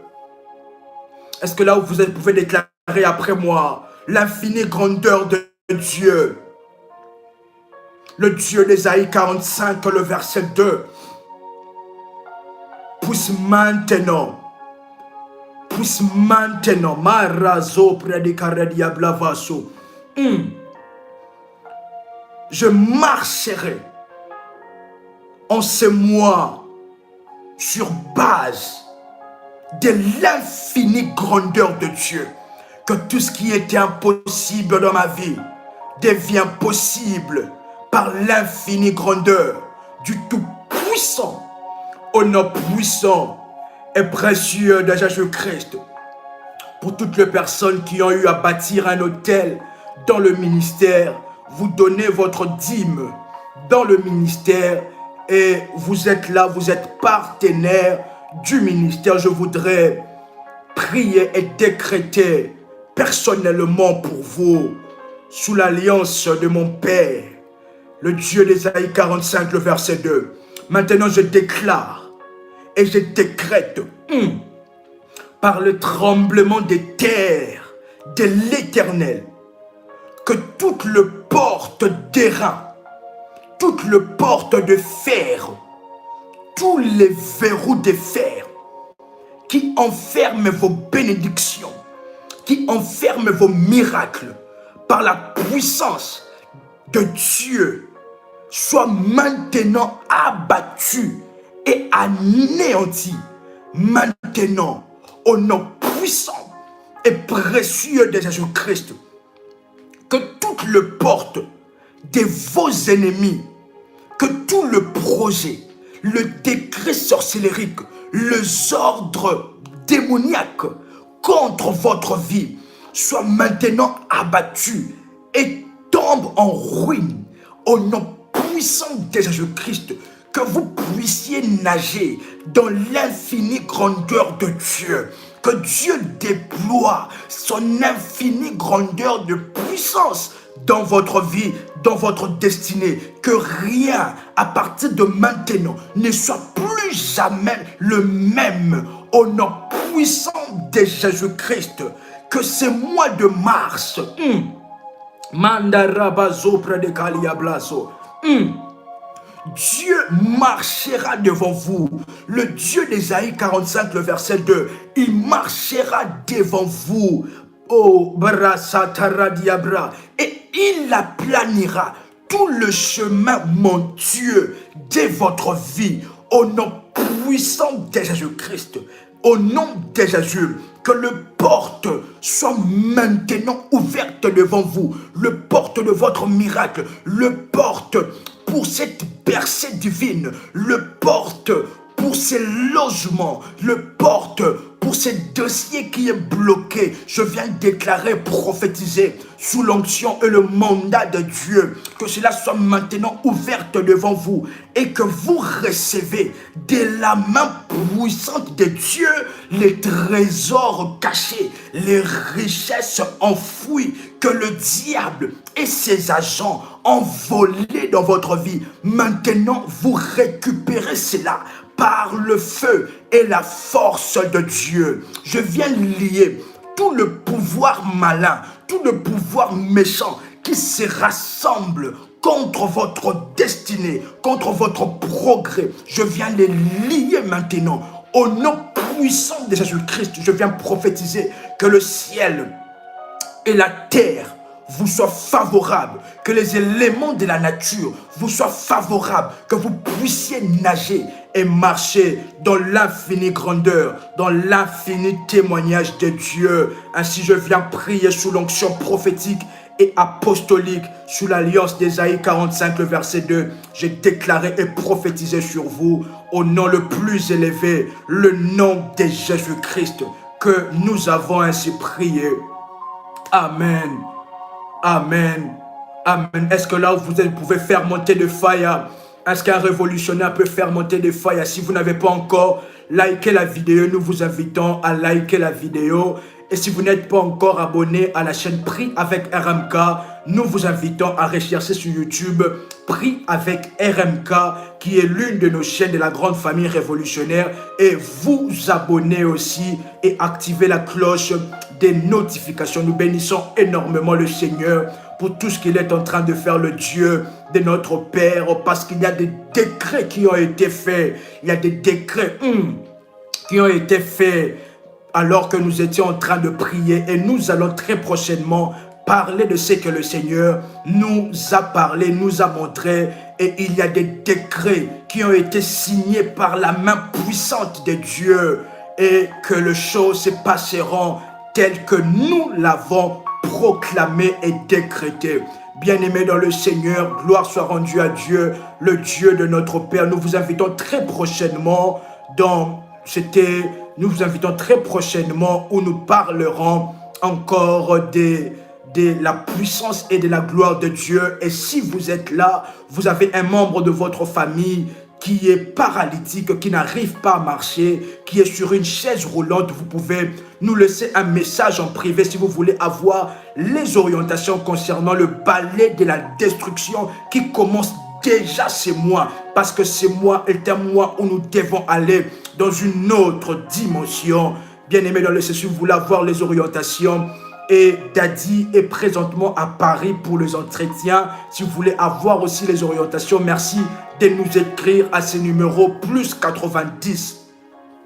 Est-ce que là où vous êtes, vous pouvez déclarer après moi l'infinie grandeur de Dieu? Le Dieu d'Ésaïe 45, le verset 2, puisse maintenant, Marazo predicare diablavaso. Je marcherai en ce mois sur base de l'infinie grandeur de Dieu. Que tout ce qui était impossible dans ma vie devient possible par l'infinie grandeur du Tout-Puissant, au nom puissant et précieux de Jésus-Christ. Pour toutes les personnes qui ont eu à bâtir un hôtel dans le ministère, vous donnez votre dîme dans le ministère et vous êtes là, vous êtes partenaire du ministère. Je voudrais prier et décréter personnellement pour vous, sous l'alliance de mon Père, le Dieu d'Ésaïe 45, le verset 2. Maintenant, je déclare et je décrète par le tremblement des terres de l'Éternel que toute le porte d'airain, toute le porte de fer, tous les verrous de fer qui enferment vos bénédictions, qui enferment vos miracles par la puissance de Dieu, soient maintenant abattus et anéantis maintenant au nom puissant et précieux de Jésus-Christ. Que toute le porte de vos ennemis, que tout le projet, le décret sorcellérique, les ordres démoniaques contre votre vie soient maintenant abattus et tombent en ruine au nom puissant de Jésus-Christ. Que vous puissiez nager dans l'infinie grandeur de Dieu. Que Dieu déploie son infinie grandeur de puissance dans votre vie, dans votre destinée. Que rien, à partir de maintenant, ne soit plus jamais le même. Au nom puissant de Jésus-Christ. Que ce mois de mars, Mandarabazo predekaliablaso, Dieu marchera devant vous. Le Dieu d'Ésaïe 45, le verset 2, il marchera devant vous. Oh, Brasatara Diabra, et il aplanira tout le chemin montueux de votre vie. Au nom puissant de Jésus-Christ, au nom de Jésus, que le porte soit maintenant ouverte devant vous. Le porte de votre miracle, le porte pour cette percée divine, le porte pour ces logements, le porte pour ces dossiers qui est bloqué. Je viens déclarer, prophétiser sous l'onction et le mandat de Dieu, que cela soit maintenant ouverte devant vous et que vous recevez de la main puissante de Dieu les trésors cachés, les richesses enfouies que le diable et ses agents ont volé dans votre vie. Maintenant, vous récupérez cela par le feu et la force de Dieu. Je viens lier tout le pouvoir malin, tout le pouvoir méchant qui se rassemble contre votre destinée, contre votre progrès. Je viens les lier maintenant. Au nom puissant de Jésus-Christ, je viens prophétiser que le ciel et la terre vous soient favorables, que les éléments de la nature vous soient favorables, que vous puissiez nager et marcher dans l'infinie grandeur, dans l'infini témoignage de Dieu. Ainsi je viens prier sous l'onction prophétique et apostolique, sous l'alliance d'Ésaïe 45, le verset 2. J'ai déclaré et prophétisé sur vous, au nom le plus élevé, le nom de Jésus-Christ, que nous avons ainsi prié. Amen. Amen. Amen. Est-ce que là, vous pouvez faire monter de fire? Est-ce qu'un révolutionnaire peut faire monter de fire? Si vous n'avez pas encore liké la vidéo, nous vous invitons à liker la vidéo. Et si vous n'êtes pas encore abonné à la chaîne Prie avec RMK, nous vous invitons à rechercher sur YouTube Prie avec RMK, qui est l'une de nos chaînes de la grande famille révolutionnaire, et vous abonner aussi et activer la cloche des notifications. Nous bénissons énormément le Seigneur pour tout ce qu'il est en train de faire, le Dieu de notre Père, parce qu'il y a des décrets qui ont été faits. Il y a des décrets qui ont été faits alors que nous étions en train de prier, et nous allons très prochainement parler de ce que le Seigneur nous a parlé, nous a montré, et il y a des décrets qui ont été signés par la main puissante de Dieu, et que les choses se passeront telles que nous l'avons proclamé et décrété. Bien-aimés dans le Seigneur, gloire soit rendue à Dieu, le Dieu de notre Père. Nous vous invitons très prochainement nous vous invitons très prochainement où nous parlerons encore de la puissance et de la gloire de Dieu. Et si vous êtes là, vous avez un membre de votre famille qui est paralytique, qui n'arrive pas à marcher, qui est sur une chaise roulante, vous pouvez nous laisser un message en privé si vous voulez avoir les orientations concernant le balai de la destruction qui commence déjà ce mois, parce que ce mois est un mois où nous devons aller dans une autre dimension. Bien-aimés dans le Seigneur, si vous voulez avoir les orientations, et Daddy est présentement à Paris pour les entretiens. Si vous voulez avoir aussi les orientations, merci de nous écrire à ce numéro plus 90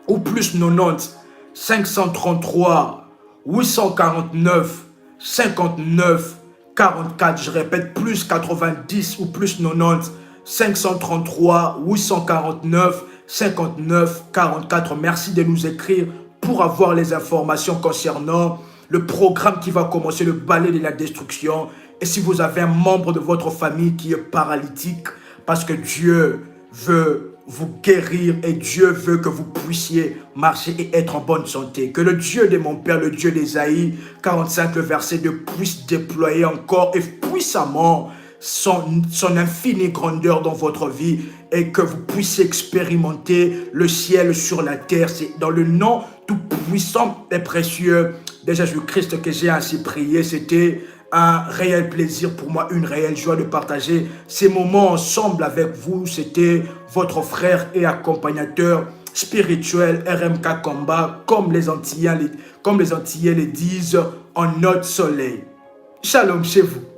ou plus 90 533 849 59 44. Je répète, plus 90 ou plus 90 533 849 59 44. Merci de nous écrire pour avoir les informations concernant le programme qui va commencer, le balai de la destruction. Et si vous avez un membre de votre famille qui est paralytique, parce que Dieu veut vous guérir et Dieu veut que vous puissiez marcher et être en bonne santé. Que le Dieu de mon Père, le Dieu d'Ésaïe 45, le verset 2, puisse déployer encore et puissamment son infinie grandeur dans votre vie, et que vous puissiez expérimenter le ciel sur la terre. C'est dans le nom tout puissant et précieux de Jésus-Christ que j'ai ainsi prié. C'était un réel plaisir pour moi, une réelle joie de partager ces moments ensemble avec vous. C'était votre frère et accompagnateur spirituel RMK Combat, comme les Antillais le disent, en notre soleil. Shalom chez vous.